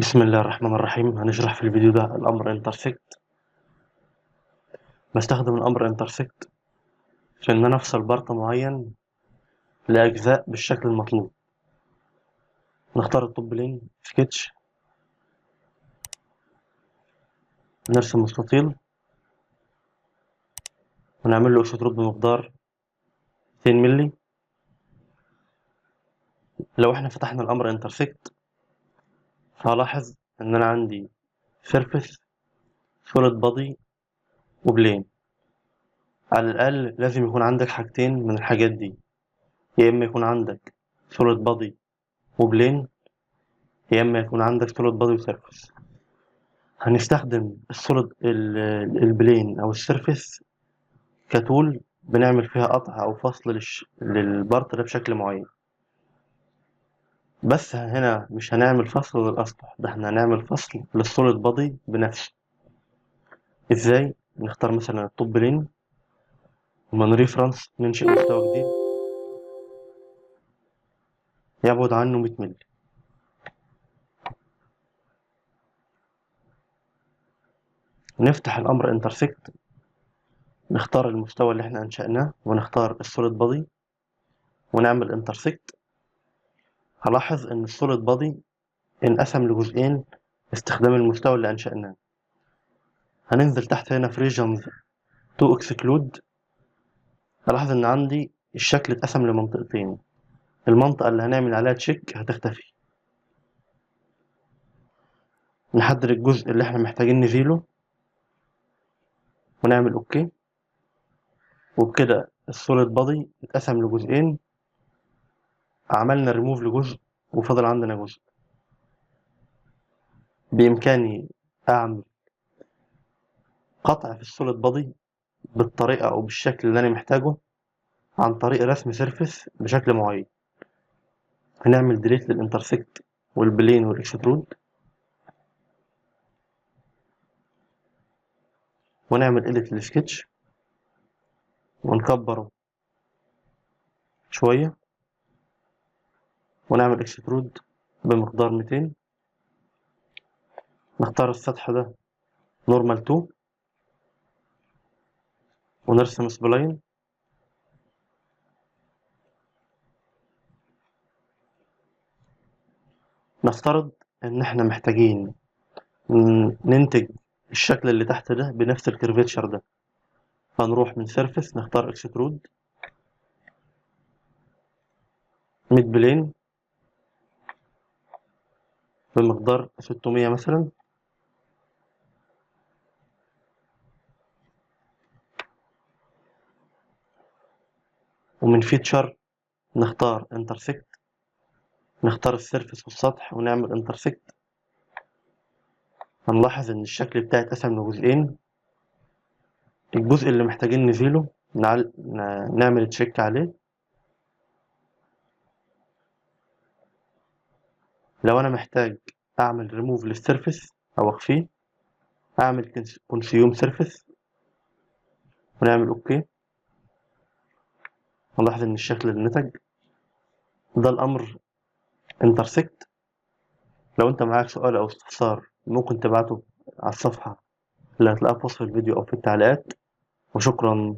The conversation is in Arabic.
بسم الله الرحمن الرحيم. هنشرح في الفيديو ده الأمر انترسكت. بستخدم الأمر انترسكت في إن أنا أفصل بارت معين لأجزاء بالشكل المطلوب. نختار الطوب لين سكتش، نرسم مستطيل ونعمل له اكسترود بمقدار 200 مللي. لو احنا فتحنا الأمر انترسكت فهلاحظ إن أنا عندي سيرفيس سوليد بادي وبلين. على الأقل لازم يكون عندك حاجتين من الحاجات دي، يا إما يكون عندك سوليد بادي وبلين، يا إما يكون عندك سوليد بادي وسيرفيس. هنستخدم البلين أو السيرفيس كتول بنعمل فيها قطع أو فصل للبارت ده بشكل معين. بس هنا مش هنعمل فصل للأسطح، ده احنا هنعمل فصل للسوليد بادي بنفسه. ازاي؟ نختار مثلا الطوب بلين ومن ريفرنس ننشئ مستوى جديد يبعد عنه 100 مللي. نفتح الأمر انترسكت، نختار المستوى اللي احنا أنشأناه ونختار السوليد بادي ونعمل انترسكت. هلاحظ إن السوليد بادي انقسم لجزئين باستخدام المستوى اللي أنشأناه. هننزل تحت هنا في ريجنز تو اكسكلود. هلاحظ إن عندي الشكل اتقسم لمنطقتين، المنطقة اللي هنعمل عليها تشيك هتختفي. نحدد الجزء اللي احنا محتاجين نزيله ونعمل اوكي، وبكده السوليد بادي اتقسم لجزئين، عملنا ريموف لجزء وفضل عندنا جزء. بإمكاني أعمل قطع في السوليد بادي بالطريقة أو بالشكل اللي أنا محتاجه عن طريق رسم سيرفيس بشكل معين. هنعمل ديليت للانترسكت والبلين والاكسترود ونعمل إيديت للسكتش ونكبره شوية ونعمل اكسترود بمقدار 200. نختار السطح ده نورمال 2 ونرسم سبلاين. نفترض إن إحنا محتاجين ننتج الشكل اللي تحت ده بنفس الكيرفيتشر ده، فنروح من سيرفيس نختار اكسترود ميد بلين بمقدار 600 مثلا، ومن فيتشر نختار انترسكت، نختار السيرفيس والسطح ونعمل انترسكت. هنلاحظ ان الشكل بتاعي اتقسم لجزئين. الجزء اللي محتاجين نزيله نعمل تشيك عليه. لو انا محتاج اعمل ريموف للسيرفيس او اخفيه اعمل كونسيوم سيرفيس ونعمل اوكي. هنلاحظ ان الشكل اللي نتج ده الامر انترسكت. لو انت معاك سؤال او استفسار ممكن تبعته على الصفحة اللي هتلاقيها في وصف الفيديو او في التعليقات. وشكرا.